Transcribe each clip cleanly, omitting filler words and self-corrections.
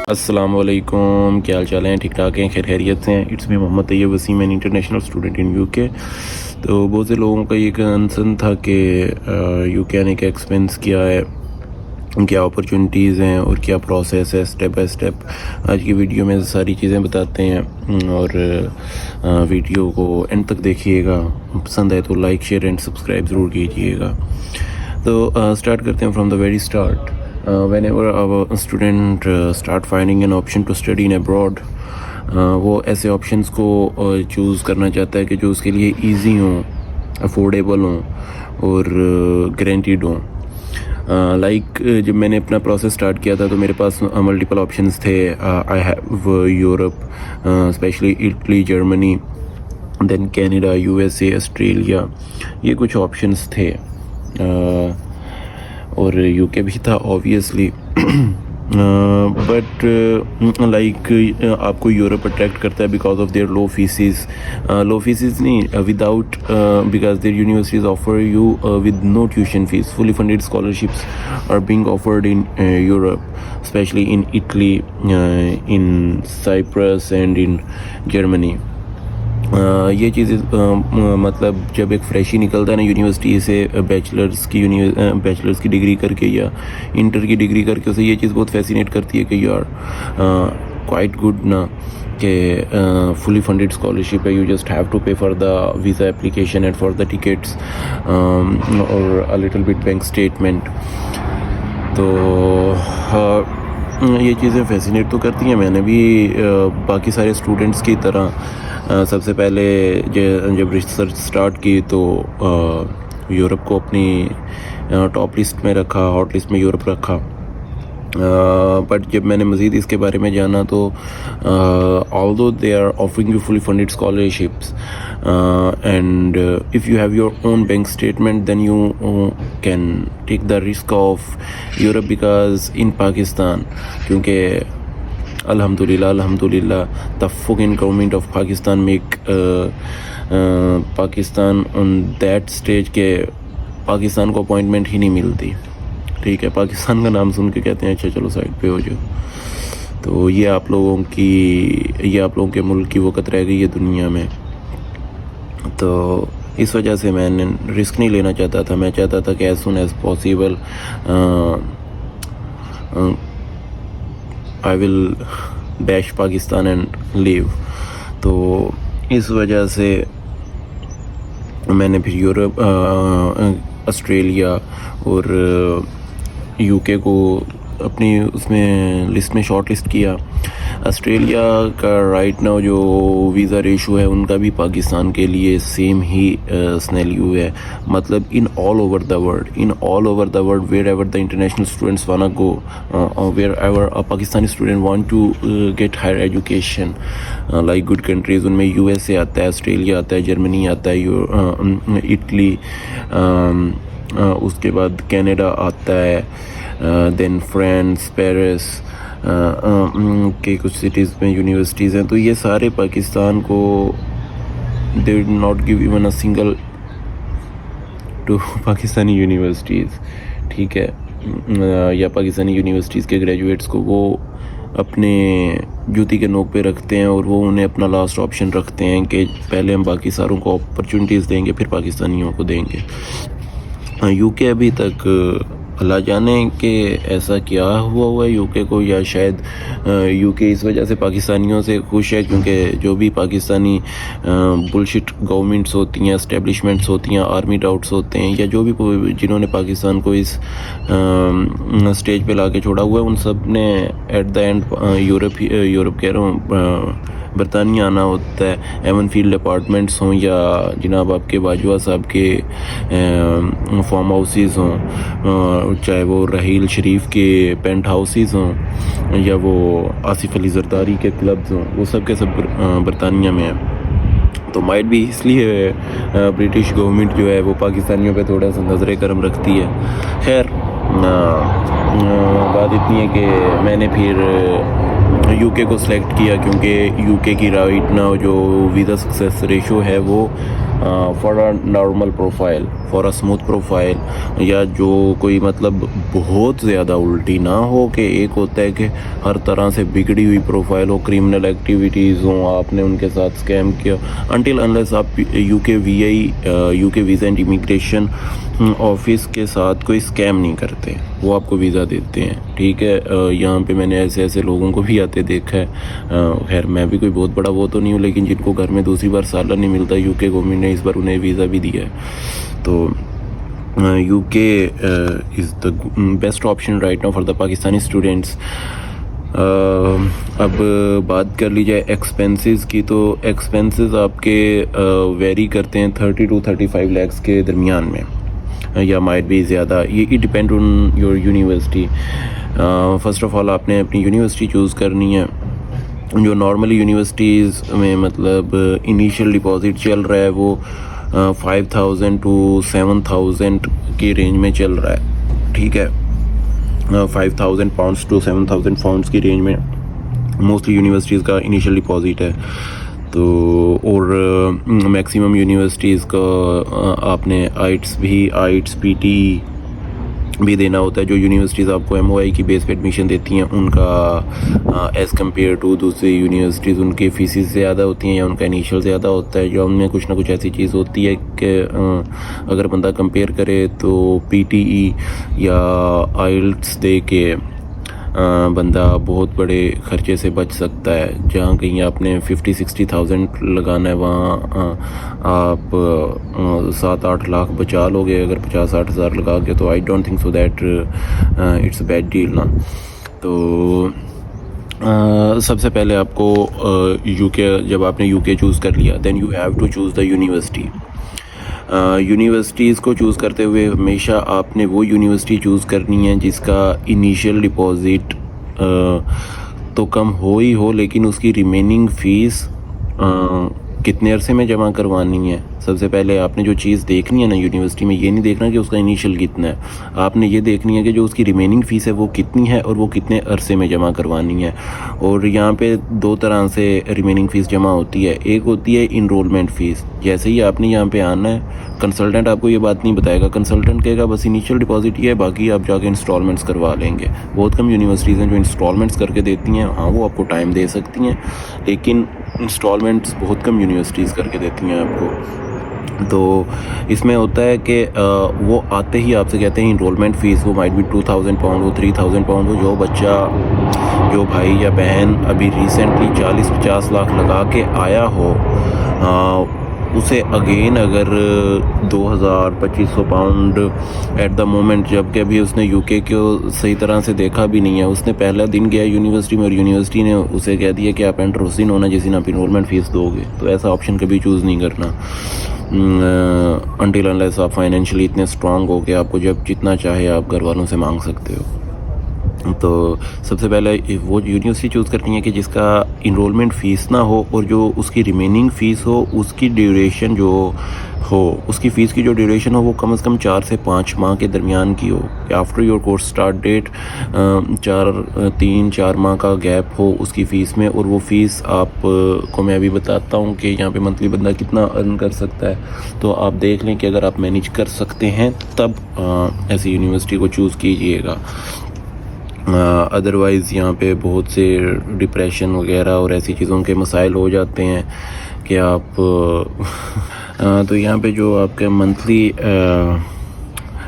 السلام علیکم، کیا حال چال ہیں؟ ٹھیک ٹھاک ہیں؟ خیریت سے ہیں؟ It's me Muhammad Tayyab Waseem, an international student in U K. تو بہت سے لوگوں کا یہ کنسرن تھا کہ یو کے آنے کا ایکسپینس کیا ہے، کیا اپرچونیٹیز ہیں اور کیا پروسیس ہے اسٹیپ بائی اسٹیپ۔ آج کی ویڈیو میں ساری چیزیں بتاتے ہیں اور ویڈیو کو اینڈ تک دیکھیے گا۔ پسند ہے تو لائک شیئر اینڈ سبسکرائب ضرور کیجیے گا۔ تو اسٹارٹ کرتے ہیں from the very start. whenever our student start finding an option to study in abroad، وہ ایسے آپشنس کو چوز کرنا چاہتا ہے کہ جو اس کے لیے ایزی ہوں، افورڈیبل ہوں اور گارنٹیڈ ہوں۔ لائک جب میں نے اپنا پروسیس اسٹارٹ کیا تھا تو میرے پاس ملٹیپل آپشنس تھے۔ I have Europe, especially Italy, Germany, then Canada, U S A, Australia, یہ کچھ آپشنس تھے۔ اور یو کے بھی تھا اوبیسلی، بٹ لائک آپ کو یورپ اٹریکٹ کرتا ہے because of their low fees, low fees نہیں، without, because their universities offer you with no tuition fee, fully funded scholarships are being offered in Europe, especially in Italy, in Cyprus and in Germany. یہ چیز مطلب جب ایک فریشی نکلتا ہے نا university سے، بیچلرز کی ڈگری کر کے یا انٹر کی ڈگری کر کے، اسے یہ چیز بہت فیسینیٹ کرتی ہے کہ یار کوائٹ گڈ نا، کہ فلی فنڈیڈ اسکالرشپ ہے، you just have to pay for the visa application and for the tickets اور لٹل بٹ بینک اسٹیٹمنٹ۔ تو یہ چیزیں فیسینیٹ تو کرتی ہیں۔ میں نے بھی باقی سارے اسٹوڈنٹس کی طرح سب سے پہلے جب ریسرچ سٹارٹ کی تو یورپ کو اپنی ٹاپ لسٹ میں رکھا، ہاٹ لسٹ میں یورپ رکھا۔ بٹ جب میں نے مزید اس کے بارے میں جانا تو although they are offering you fully funded scholarships and if you have your own bank statement then you can take the risk of Europe because in Pakistan، کیونکہ الحمدللہ the fucking government of Pakistan make Pakistan on that stage کہ پاکستان کو appointment ہی نہیں ملتی، ٹھیک ہے؟ پاکستان کا نام سن کے کہتے ہیں اچھا چلو سائڈ پہ ہو جاؤ۔ تو یہ آپ لوگوں کے ملک کی وقت رہ گئی ہے دنیا میں۔ تو اس وجہ سے میں نے رسک نہیں لینا چاہتا تھا۔ میں چاہتا تھا کہ as soon as possible I will dash Pakistan and leave. تو اس وجہ سے میں نے پھر یورپ، آسٹریلیا اور یو کے کو اپنی اس میں لسٹ میں شارٹ لسٹ کیا۔ آسٹریلیا کا رائٹ ناؤ جو ویزا ریشو ہے ان کا بھی پاکستان کے لیے سیم ہی سنیریو ہے، مطلب in all over the world wherever the international students wanna go, wherever Pakistani student want to get higher education like good countries, ان میں یو ایس اے آتا ہے، آسٹریلیا آتا ہے، جرمنی آتا ہے، اٹلی، اس کے بعد کینیڈا آتا ہے، دین فرانس، پیرس کے کچھ سٹیز میں یونیورسٹیز ہیں۔ تو یہ سارے پاکستان کو they did not give even a single to Pakistani universities, ٹھیک ہے؟ یا پاکستانی یونیورسٹیز کے گریجویٹس کو وہ اپنے جوتی کے نوک پہ رکھتے ہیں اور وہ انہیں اپنا لاسٹ آپشن رکھتے ہیں کہ پہلے ہم باقی ساروں کو اپرچونیٹیز دیں گے پھر پاکستانیوں کو دیں گے۔ یو کے ابھی تک اللہ جانے کہ ایسا کیا ہوا ہے یو کے کو، یا شاید یو کے اس وجہ سے پاکستانیوں سے خوش ہے کیونکہ جو بھی پاکستانی بلشٹ گورنمنٹس ہوتی ہیں، اسٹیبلشمنٹس ہوتی ہیں، آرمی ڈاؤٹس ہوتے ہیں، یا جو بھی جنہوں نے پاکستان کو اس اسٹیج پہ لا کے چھوڑا ہوا ہے، ان سب نے ایٹ دا اینڈ یورپ کہہ رہا ہوں برطانیہ آنا ہوتا ہے۔ ایون فیلڈ اپارٹمنٹس ہوں یا جناب آپ کے باجوہ صاحب کے فارم ہاؤسز ہوں، چاہے وہ رحیل شریف کے پینٹ ہاؤسز ہوں یا وہ آصف علی زرداری کے کلبز ہوں، وہ سب کے سب برطانیہ میں ہیں۔ تو مائٹ بھی اس لیے برٹش گورنمنٹ جو ہے وہ پاکستانیوں پہ تھوڑا سا نظر کرم رکھتی ہے۔ خیر بات اتنی ہے کہ میں نے پھر یو کے کو سلیکٹ کیا کیونکہ یو کے کی رائٹ ناؤ جو ویزا سکسیس ریشو ہے وہ for a normal profile, for a smooth profile, یا جو کوئی مطلب بہت زیادہ الٹی نہ ہو کہ ایک ہوتا ہے کہ ہر طرح سے بگڑی ہوئی پروفائل ہو، کرمنل ایکٹیویٹیز ہوں، آپ نے ان کے ساتھ اسکیم کیا، انٹل انلیس آپ یو کے ویزا اینڈ امیگریشن آفس کے ساتھ کوئی اسکیم نہیں کرتے، وہ آپ کو ویزا دیتے ہیں. ٹھیک ہے، یہاں پہ میں نے ایسے لوگوں کو بھی آتے دیکھا ہے. خیر میں بھی کوئی بہت بڑا وہ تو نہیں ہوں، لیکن جن کو گھر میں دوسری بار سالہ نہیں ملتا، یو کے گورنمنٹ نے اس بار انہیں ویزا بھی دیا ہے. تو UK is the best option right now for the Pakistani students. اب بات کر لی جائے ایکسپینسز کی، تو ایکسپینسز آپ کے ویری کرتے ہیں 30 to 35 lakhs کے درمیان میں، یا مائٹ بھی زیادہ، یہ depend on your university. First of all آپ نے اپنی یونیورسٹی چوز کرنی ہے. جو نارملی یونیورسٹیز میں مطلب انیشیل ڈپازٹ چل رہا ہے وہ 5,000 to 7,000 کی رینج میں چل رہا ہے. ٹھیک ہے، 5,000 pounds to 7,000 pounds کی رینج میں موسٹلی یونیورسٹیز کا انیشیل ڈپازٹ ہے. تو اور میکسیمم یونیورسٹیز کا آپ نے آئٹس پی ٹی بھی دینا ہوتا ہے. جو یونیورسٹیز آپ کو ایم او آئی کی بیس پہ ایڈمیشن دیتی ہیں ان کا ایز کمپیئر ٹو دوسری یونیورسٹیز ان کی فیسز زیادہ ہوتی ہیں، یا ان کا انیشیل زیادہ ہوتا ہے. جو ان میں کچھ نہ کچھ ایسی چیز ہوتی ہے کہ اگر بندہ کمپیئر کرے تو پی ٹی ای یا آئلٹس دے کے بندہ بہت بڑے خرچے سے بچ سکتا ہے. جہاں کہیں آپ نے 50-60,000 لگانا ہے، وہاں آپ 7-8 لاکھ بچا لو گے اگر 50-60 ہزار لگا کے. تو I don't think so that it's a bad deal نا. تو سب سے پہلے آپ کو یو کے، جب آپ نے یو کے چوز کر لیا، then you have to choose the university. Universities کو چوز کرتے ہوئے ہمیشہ آپ نے وہ یونیورسٹی چوز کرنی ہے جس کا انیشیل ڈپازٹ تو کم ہو لیکن اس کی ریمیننگ فیس کتنے عرصے میں جمع کروانی ہے. سب سے پہلے آپ نے جو چیز دیکھنی ہے نا یونیورسٹی میں، یہ نہیں دیکھنا کہ اس کا انیشیل کتنا ہے، آپ نے یہ دیکھنی ہے کہ جو اس کی ریمیننگ فیس ہے وہ کتنی ہے اور وہ کتنے عرصے میں جمع کروانی ہے. اور یہاں پہ 2 طرح سے ریمیننگ فیس جمع ہوتی ہے. ایک ہوتی ہے انرولمنٹ فیس. جیسے ہی آپ نے یہاں پہ آنا ہے، کنسلٹنٹ آپ کو یہ بات نہیں بتائے گا. کنسلٹنٹ کہے گا بس انیشیل ڈپازٹ یہ ہے، باقی آپ جا کے انسٹالمنٹس کروا لیں گے. بہت کم یونیورسٹیز ہیں جو انسٹالمنٹس کر کے دیتی ہیں. ہاں وہ آپ کو ٹائم دے سکتی ہیں، لیکن انسٹالمنٹس بہت کم یونیورسٹیز کر کے دیتی ہیں آپ کو. تو اس میں ہوتا ہے کہ وہ آتے ہی آپ سے کہتے ہیں انرولمنٹ فیس، وہ مائٹ بھی 2,000 پاؤنڈ ہو، 3,000 پاؤنڈ ہو. جو بچہ، جو بھائی یا بہن ابھی ریسنٹلی 40-50 لاکھ لگا کے آیا ہو، اسے اگین اگر 2,000-2,500 پاؤنڈ ایٹ دا مومنٹ، جب کہ ابھی اس نے یو کے کو صحیح طرح سے دیکھا بھی نہیں ہے، اس نے پہلا دن گیا یونیورسٹی میں اور یونیورسٹی نے اسے کہہ دیا کہ آپ انٹر اسی ہونا جس دن آپ انرولمنٹ فیس دو گے. تو ایسا آپشن کبھی چوز نہیں کرنا انٹل انلیس آپ فائنینشلی اتنے اسٹرانگ ہو کہ آپ کو جب جتنا چاہے آپ گھر والوں سے مانگ سکتے ہو. تو سب سے پہلے وہ یونیورسٹی چوز کرنی ہے کہ جس کا انرولمنٹ فیس نہ ہو، اور جو اس کی ریمیننگ فیس ہو اس کی ڈیوریشن جو ہو، اس کی فیس کی جو ڈیوریشن ہو وہ کم از کم 4 سے 5 ماہ کے درمیان کی ہو. After your course start date 3-4 ماہ کا گیپ ہو اس کی فیس میں. اور وہ فیس آپ کو میں ابھی بتاتا ہوں کہ یہاں پہ منتھلی بندہ کتنا ارن کر سکتا ہے. تو آپ دیکھ لیں کہ اگر آپ مینیج کر سکتے ہیں تب ایسی یونیورسٹی کو چوز کیجئے گا. ادروائز یہاں پہ بہت سے ڈپریشن وغیرہ اور ایسی چیزوں کے مسائل ہو جاتے ہیں کہ آپ تو یہاں پہ جو آپ کے منتھلی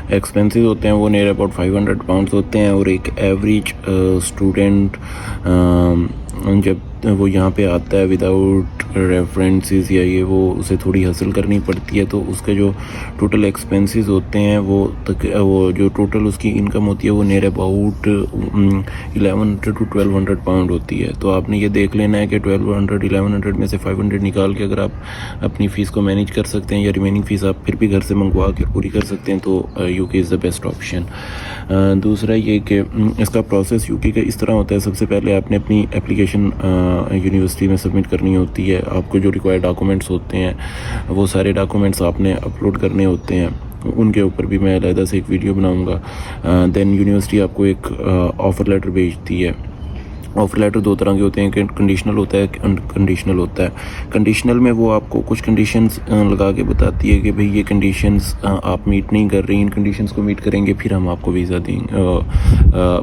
ایکسپینسز ہوتے ہیں وہ نیئر اباؤٹ 500 پاؤنڈس ہوتے ہیں. اور ایک ایوریج اسٹوڈنٹ جب وہ یہاں پہ آتا ہے وداؤٹ ریفرنسز یا یہ وہ اسے تھوڑی حاصل کرنی پڑتی ہے، تو اس کے جو ٹوٹل ایکسپینسز ہوتے ہیں وہ جو ٹوٹل اس کی انکم ہوتی ہے وہ نیئر اباؤٹ 1,100 to 1,200 پاؤنڈ ہوتی ہے. تو آپ نے یہ دیکھ لینا ہے کہ 1,200 میں سے 500 نکال کے اگر آپ اپنی فیس کو مینیج کر سکتے ہیں، یا ریمیننگ فیس آپ پھر بھی گھر سے منگوا کے پوری کر سکتے ہیں، تو UK is the best option. دوسرا یہ کہ اس کا پروسیس یو کے کا اس طرح ہوتا ہے. سب سے پہلے آپ نے اپنی اپلیکیشن یونیورسٹی میں سبمٹ کرنی ہوتی ہے. آپ کو جو ریکوائرڈ ڈاکومنٹس ہوتے ہیں وہ سارے ڈاکومنٹس آپ نے اپلوڈ کرنے ہوتے ہیں. ان کے اوپر بھی میں علیحدہ سے ایک ویڈیو بناؤں گا. دین یونیورسٹی آپ کو ایک آفر لیٹر بھیجتی ہے. آفر لیٹر دو طرح کے ہوتے ہیں، کنڈیشنل ہوتا ہے، انکنڈیشنل ہوتا ہے۔ کنڈیشنل میں وہ آپ کو کچھ کنڈیشنز لگا کے بتاتی ہے کہ بھئی یہ کنڈیشنز آپ میٹ نہیں کر رہی، ان کنڈیشنز کو میٹ کریں گے پھر ہم آپ کو ویزا دیں گے،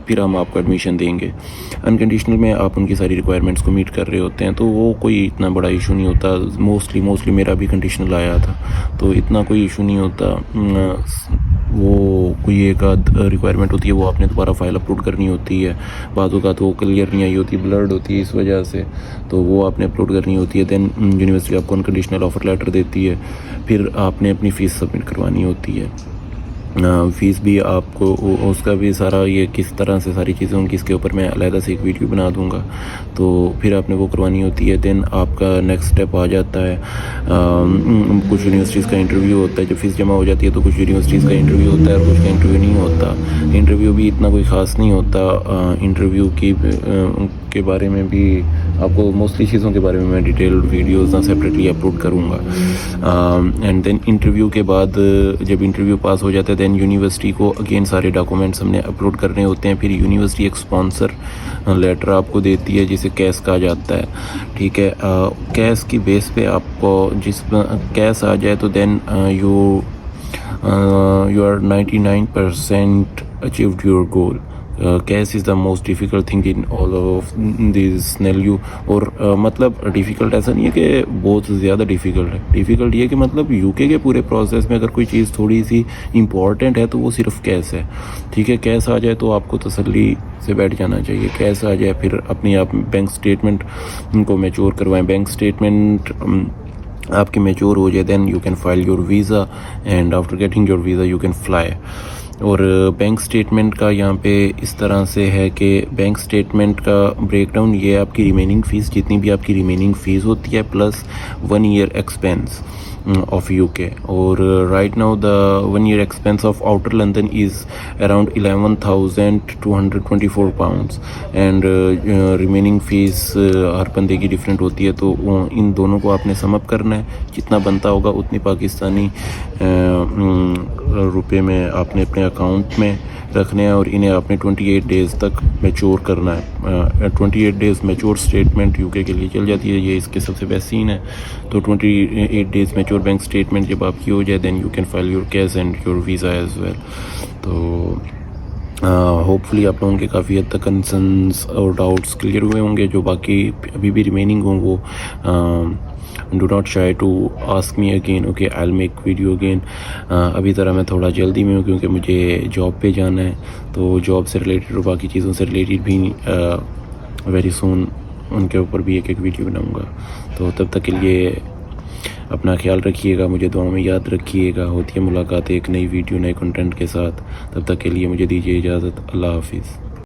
پھر ہم آپ کو ایڈمیشن دیں گے۔ انکنڈیشنل میں آپ ان کی ساری ریکوائرمنٹس کو میٹ کر رہے ہوتے ہیں، تو وہ کوئی اتنا بڑا ایشو نہیں ہوتا۔ موسٹلی میرا بھی کنڈیشنل آیا تھا، تو اتنا کوئی ایشو نہیں ہوتا۔ وہ کوئی ایک آدھ ریکوائرمنٹ ہوتی ہے، وہ آپ نے دوبارہ فائل اپلوڈ کرنی ہوتی ہے، بعض اوقات وہ کلیئر نہیں آئی ہوتی، بلرڈ ہوتی ہے اس وجہ سے، تو وہ آپ نے اپلوڈ کرنی ہوتی ہے۔ دین یونیورسٹی آپ کو انکنڈیشنل آفر لیٹر دیتی ہے، پھر آپ نے اپنی فیس سبمٹ کروانی ہوتی ہے۔ فیس بھی آپ کو اس کا بھی سارا یہ کس طرح سے ساری چیزیں ہوں گی، اس کے اوپر میں علیحدہ سے ایک ویڈیو بنا دوں گا، تو پھر آپ نے وہ کروانی ہوتی ہے۔ دین آپ کا نیکسٹ اسٹیپ آ جاتا ہے، کچھ یونیورسٹیز کا انٹرویو ہوتا ہے۔ جب فیس جمع ہو جاتی ہے تو کچھ یونیورسٹیز کا انٹرویو ہوتا ہے اور کچھ کا انٹرویو نہیں ہوتا۔ انٹرویو بھی اتنا کوئی خاص نہیں ہوتا۔ انٹرویو کے بارے میں بھی آپ کو موسٹلی چیزوں کے بارے میں میں ڈیٹیل ویڈیوز سیپریٹلی اپلوڈ کروں گا۔ اینڈ دین انٹرویو کے بعد جب انٹرویو پاس ہو جاتا ہے، دین یونیورسٹی کو اگین سارے ڈاکومنٹس ہم نے اپلوڈ کرنے ہوتے ہیں۔ پھر یونیورسٹی ایک اسپانسر لیٹر آپ کو دیتی ہے جسے کیس کہا جاتا ہے، ٹھیک ہے۔ کیس کی بیس پہ آپ کو جس کیس آ جائے تو then you are 99% achieved your goal. Case is the most difficult thing in all of these scenario. اور مطلب ڈیفیکلٹ ایسا نہیں ہے کہ بہت زیادہ ڈیفیکلٹ ہے، ڈیفیکلٹ یہ کہ مطلب یو کے پورے پروسیس میں اگر کوئی چیز تھوڑی سی امپورٹنٹ ہے تو وہ صرف کیس ہے، ٹھیک ہے۔ کیس آ جائے تو آپ کو تسلی سے بیٹھ جانا چاہیے۔ کیس آ جائے پھر اپنی آپ بینک اسٹیٹمنٹ کو میچور کروائیں، بینک اسٹیٹمنٹ آپ کی میچور ہو جائے، then you can file your visa and after getting your visa you can fly. اور بینک سٹیٹمنٹ کا یہاں پہ اس طرح سے ہے کہ بینک سٹیٹمنٹ کا بریک ڈاؤن یہ آپ کی ریمیننگ فیس، جتنی بھی آپ کی ریمیننگ فیس ہوتی ہے، plus 1 year expense of UK. اور right now the 1 year expense of outer London is around 11,224 pounds and remaining fee ہر بندے کی ڈفرینٹ ہوتی ہے، تو ان دونوں کو آپ نے سم اپ کرنا ہے، جتنا بنتا ہوگا اتنی پاکستانی روپے میں آپ نے اپنے اکاؤنٹ میں رکھنے ہیں، اور انہیں آپ نے 28 days تک میچور کرنا ہے۔ 28 days میچور اسٹیٹمنٹ یو کے لیے چل جاتی ہے، یہ اس کے سب سے بیسٹ سین ہے۔ تو 28 days میچور بینک اسٹیٹمنٹ جب آپ کی ہو جائے، then you can file your case and your visa as well. تو ہوپ فلی آپ لوگوں کے کافی حد تک کنسرنس اور ڈاؤٹس کلیئر ہوئے ہوں گے۔ جو باقی ابھی بھی ریمیننگ ہوں وہ do not shy to ask me again, okay, I'll make video again۔ ابھی ذرا میں تھوڑا جلدی میں ہوں کیونکہ مجھے جاب پہ جانا ہے، تو جاب سے ریلیٹڈ اور باقی چیزوں سے ریلیٹڈ بھی ویری سون ان کے اوپر بھی ایک ویڈیو بناؤں گا۔ تو تب تک کے لیے اپنا خیال رکھیے گا، مجھے دعاؤں میں یاد رکھیے گا۔ ہوتی ہے ملاقات ایک نئی ویڈیو نئے کنٹینٹ کے ساتھ، تب تک کے لیے مجھے دیجیے اجازت۔ اللہ حافظ۔